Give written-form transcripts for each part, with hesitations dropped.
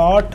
8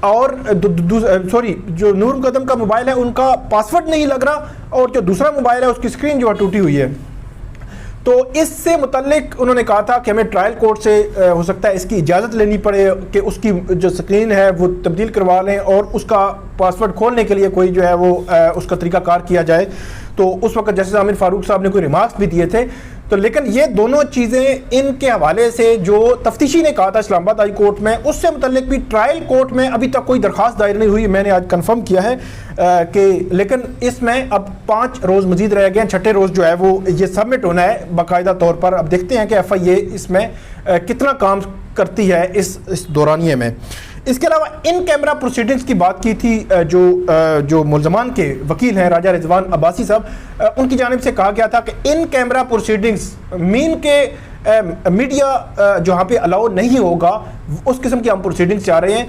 اور سوری جو نور مقدم کا موبائل ہے ان کا پاسورڈ نہیں لگ رہا، اور جو دوسرا موبائل ہے اس کی اسکرین جو ہے ٹوٹی ہوئی ہے. تو اس سے متعلق انہوں نے کہا تھا کہ ہمیں ٹرائل کورٹ سے ہو سکتا ہے اس کی اجازت لینی پڑے کہ اس کی جو اسکرین ہے وہ تبدیل کروا لیں اور اس کا پاسورڈ کھولنے کے لیے کوئی جو ہے وہ اس کا طریقہ کار کیا جائے. تو اس وقت جسٹس عامر فاروق صاحب نے کوئی ریمارکس بھی دیے تھے. تو لیکن یہ دونوں چیزیں ان کے حوالے سے جو تفتیشی نے کہا تھا اسلام آباد ہائی کورٹ میں، اس سے متعلق بھی ٹرائل کورٹ میں ابھی تک کوئی درخواست دائر نہیں ہوئی. میں نے آج کنفرم کیا ہے کہ لیکن اس میں اب 5 روز مزید رہ گئے ہیں. 6ٹھے روز جو ہے وہ یہ سبمٹ ہونا ہے باقاعدہ طور پر. اب دیکھتے ہیں کہ ایف آئی اے اس میں کتنا کام کرتی ہے اس دورانیے میں. اس کے علاوہ ان کیمرہ پروسیڈنگز کی بات کی تھی جو ملزمان کے وکیل ہیں راجہ رضوان عباسی صاحب، ان کی جانب سے کہا گیا تھا کہ ان کیمرہ پروسیڈنگز مین کے میڈیا جہاں پہ الاؤ نہیں ہوگا اس قسم کی ہم پروسیڈنگز چاہ رہے ہیں.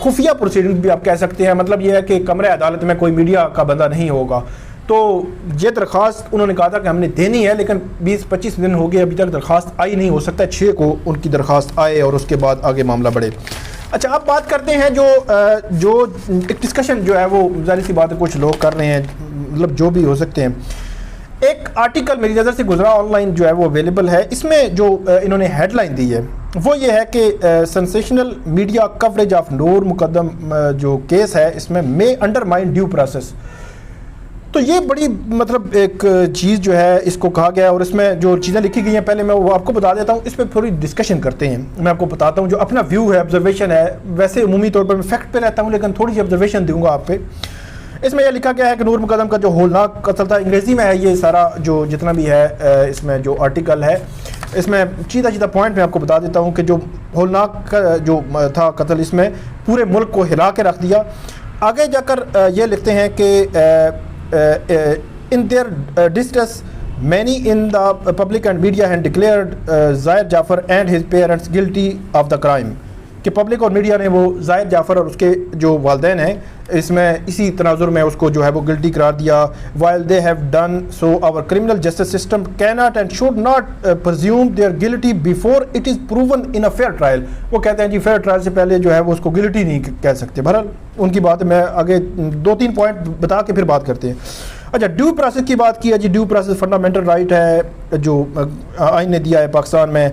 خفیہ پروسیڈنگز بھی آپ کہہ سکتے ہیں. مطلب یہ ہے کہ کمرہ عدالت میں کوئی میڈیا کا بندہ نہیں ہوگا. تو یہ درخواست انہوں نے کہا تھا کہ ہم نے دینی ہے، لیکن 20-25 دن ہو گئے ابھی تک درخواست آئی نہیں. ہو سکتا ہے 6 کو ان کی درخواست آئے اور اس کے بعد آگے معاملہ بڑھے. اچھا اب بات کرتے ہیں جو ایک ڈسکشن جو ہے وہ ظاہر سی بات ہے کچھ لوگ کر رہے ہیں، مطلب جو بھی ہو سکتے ہیں. ایک آرٹیکل میری نظر سے گزرا آن لائن جو ہے وہ اویلیبل ہے. اس میں جو انہوں نے ہیڈ لائن دی ہے وہ یہ ہے کہ سنسیشنل میڈیا کوریج آف نور مقدم جو کیس ہے اس میں انڈرمائن ڈیو پروسیس. تو یہ بڑی مطلب ایک چیز جو ہے اس کو کہا گیا ہے، اور اس میں جو چیزیں لکھی گئی ہیں پہلے میں وہ آپ کو بتا دیتا ہوں. اس پہ تھوڑی ڈسکشن کرتے ہیں. میں آپ کو بتاتا ہوں جو اپنا ویو ہے، آبزرویشن ہے. ویسے عمومی طور پر میں فیکٹ پہ رہتا ہوں لیکن تھوڑی سی آبزرویشن دوں گا آپ پہ. اس میں یہ لکھا گیا ہے کہ نور مقدم کا جو ہولناک قتل تھا، انگریزی میں ہے یہ سارا جو جتنا بھی ہے اس میں جو آرٹیکل ہے، اس میں چیدہ پوائنٹ میں آپ کو بتا دیتا ہوں کہ جو ہولناک جو تھا قتل اس میں پورے ملک کو ہلا کے رکھ دیا. آگے جا کر یہ لکھتے ہیں کہ in their distress many in the public and media had declared Zahir Jafar and his parents guilty of the crime. کہ پبلک اور میڈیا نے وہ زاہد جعفر اور اس کے جو والدین ہیں اس میں اسی تناظر میں اس کو جو ہے وہ گلٹی قرار دیا. while they have done so our criminal justice system cannot and should not presume their guilty before it is proven in a fair trial. وہ کہتے ہیں جی فیئر ٹرائل سے پہلے جو ہے وہ اس کو گلٹی نہیں کہہ سکتے. بہرحال ان کی بات میں آگے 2-3 پوائنٹ بتا کے پھر بات کرتے ہیں. اچھا ڈیو پروسیس کی بات کی ہے جی. ڈیو پروسیس فنڈامنٹل رائٹ ہے جو آئین نے دیا ہے پاکستان میں.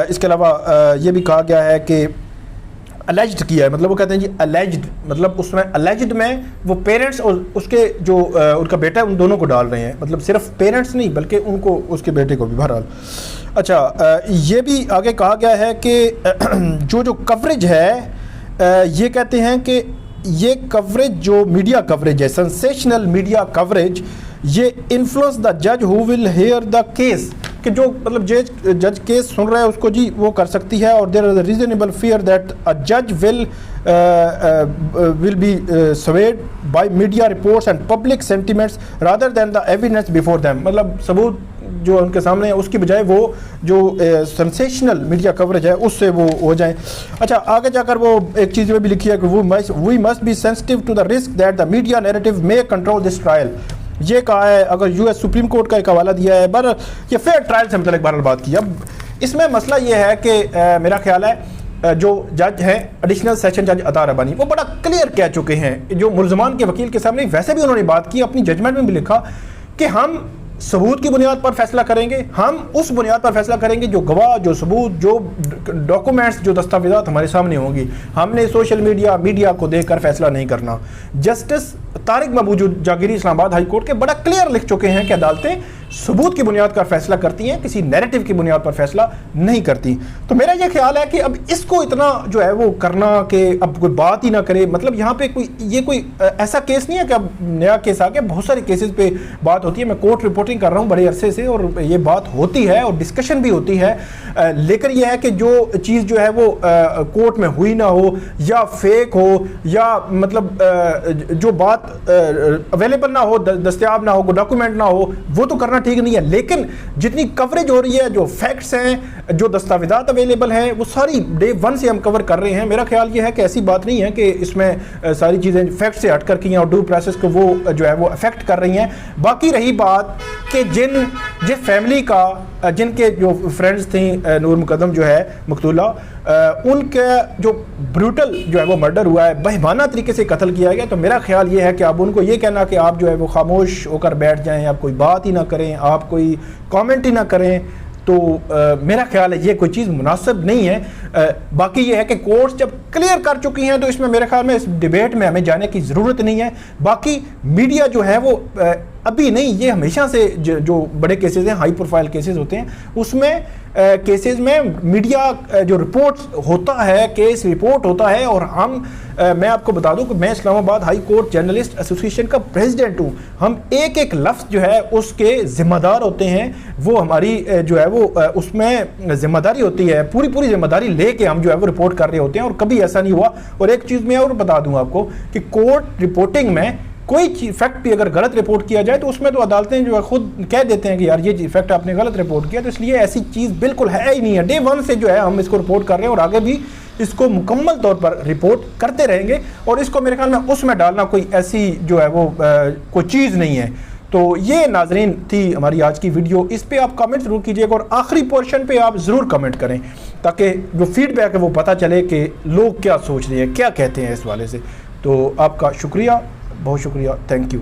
اس کے علاوہ یہ بھی کہا گیا ہے کہ الیجڈ کیا ہے، مطلب وہ کہتے ہیں جی الیجڈ، مطلب اس میں الیجڈ میں وہ پیرنٹس اور اس کے جو ان کا بیٹا ہے ان دونوں کو ڈال رہے ہیں. مطلب صرف پیرنٹس نہیں بلکہ ان کو اس کے بیٹے کو بھی. بہرحال اچھا یہ بھی آگے کہا گیا ہے کہ جو کوریج ہے یہ کہتے ہیں کہ یہ کوریج جو میڈیا کوریج ہے، سنسیشنل میڈیا کوریج، یہ انفلوئنس دا جج ہو ول ہیئر دا کیس، کہ جو مطلب جج کیس سن رہا ہے اس کو جی وہ کر سکتی ہے. اور there is a reasonable fear that a جج will be swayed by media reports and public sentiments rather than the evidence before them. مطلب ثبوت جو ان کے سامنے ہے اس کی بجائے وہ جو سنسیشنل میڈیا کوریج ہے اس سے وہ ہو جائیں. اچھا آگے جا کر وہ ایک چیز میں بھی لکھی ہے کہ we must be sensitive to the risk that the media narrative میں کنٹرول دس ٹرائل. یہ کہا ہے اگر یو ایس سپریم کورٹ کا ایک حوالہ دیا ہے. یہ فیئر ٹرائل سے متعلق بہرحال بات کی. اب اس میں مسئلہ یہ ہے کہ میرا خیال ہے جو جج ہیں ایڈیشنل سیشن جج عطا ربانی وہ بڑا کلیئر کہہ چکے ہیں جو ملزمان کے وکیل کے سامنے. ویسے بھی انہوں نے بات کی اپنی ججمنٹ میں بھی لکھا کہ ہم ثبوت کی بنیاد پر فیصلہ کریں گے. ہم اس بنیاد پر فیصلہ کریں گے جو گواہ، جو ثبوت، جو ڈاکومنٹس، جو دستاویزات ہمارے سامنے ہوں گی. ہم نے سوشل میڈیا کو دیکھ کر فیصلہ نہیں کرنا. جسٹس طارق محمود جاگیری اسلام آباد ہائی کورٹ کے بڑا کلیئر لکھ چکے ہیں کہ عدالتیں ثبوت کی بنیاد پر فیصلہ کرتی ہیں، کسی نیریٹو کی بنیاد پر فیصلہ نہیں کرتی. تو میرا یہ خیال ہے کہ اب اس کو اتنا جو ہے وہ کرنا کہ اب کوئی بات ہی نہ کرے. مطلب یہاں پہ کوئی ایسا کیس نہیں ہے کہ اب نیا کیس آ گیا. بہت سارے کیسز پہ بات ہوتی ہے. میں کورٹ رپورٹنگ کر رہا ہوں بڑے عرصے سے اور یہ بات ہوتی ہے اور ڈسکشن بھی ہوتی ہے. لیکن یہ ہے کہ جو چیز جو ہے وہ کورٹ میں ہوئی نہ ہو یا فیک ہو یا مطلب جو بات اویلیبل نہ ہو، دستیاب نہ ہو، ڈاکومنٹ نہ ہو، وہ تو کرنا ٹھیک نہیں ہے. لیکن جتنی کوریج ہو رہی ہے، جو فیکٹس ہیں، جو دستاویزات اویلیبل ہیں، وہ ساری ڈے 1 سے ہم کور کر رہے ہیں. میرا خیال یہ ہے کہ ایسی بات نہیں ہے کہ اس میں ساری چیزیں فیکٹ سے ہٹ کر کی ہیں اور ڈیو پروسیس کو وہ جو ہے وہ افیکٹ کر رہی ہیں. باقی رہی بات کہ جس فیملی کا، جن کے جو فرینڈز تھیں نور مقدم جو ہے مقتولہ، ان کا جو بروٹل جو ہے وہ مرڈر ہوا ہے، بہیمانہ طریقے سے قتل کیا گیا، تو میرا خیال یہ ہے کہ اب ان کو یہ کہنا کہ آپ جو ہے وہ خاموش ہو کر بیٹھ جائیں، آپ کوئی بات ہی نہ کریں، آپ کوئی کامنٹ ہی نہ کریں، تو میرا خیال ہے یہ کوئی چیز مناسب نہیں ہے۔ باقی یہ ہے کہ کورٹس جب کلیئر کر چکی ہیں تو اس میں میرے خیال میں اس ڈیبیٹ میں ہمیں جانے کی ضرورت نہیں ہے۔ باقی میڈیا جو ہے وہ ابھی نہیں، یہ ہمیشہ سے جو بڑے کیسز ہیں، ہائی پروفائل کیسز ہوتے ہیں، اس میں کیسز میں میڈیا جو رپورٹ ہوتا ہے، کیس رپورٹ ہوتا ہے، اور میں آپ کو بتا دوں کہ میں اسلام آباد ہائی کورٹ جرنلسٹ ایسوسی ایشن کا پریزیڈنٹ ہوں۔ ہم ایک ایک لفظ جو ہے اس کے ذمہ دار ہوتے ہیں، وہ ہماری جو ہے وہ اس میں ذمہ داری ہوتی ہے، پوری ذمہ داری لے کے ہم جو ہے وہ رپورٹ کر رہے ہوتے ہیں، اور کبھی ایسا نہیں ہوا۔ اور ایک چیز میں اور بتا دوں آپ کو کہ کورٹ رپورٹنگ میں کوئی فیکٹ بھی اگر غلط رپورٹ کیا جائے تو اس میں تو عدالتیں جو ہے خود کہہ دیتے ہیں کہ یار یہ فیکٹ آپ نے غلط رپورٹ کیا، تو اس لیے ایسی چیز بالکل ہے ہی نہیں ہے۔ ڈے ون سے جو ہے ہم اس کو رپورٹ کر رہے ہیں اور آگے بھی اس کو مکمل طور پر رپورٹ کرتے رہیں گے، اور اس کو میرے خیال میں اس میں ڈالنا کوئی ایسی جو ہے وہ کوئی چیز نہیں ہے۔ تو یہ ناظرین تھی ہماری آج کی ویڈیو، اس پہ آپ کمنٹ ضرور کیجیے گا، اور آخری پورشن پہ آپ ضرور کمنٹ کریں تاکہ جو فیڈ بیک ہے وہ پتہ چلے کہ لوگ کیا سوچ رہے ہیں، کیا کہتے ہیں اس والے سے۔ تو آپ کا شکریہ، بہت شکریہ، تھینک یو۔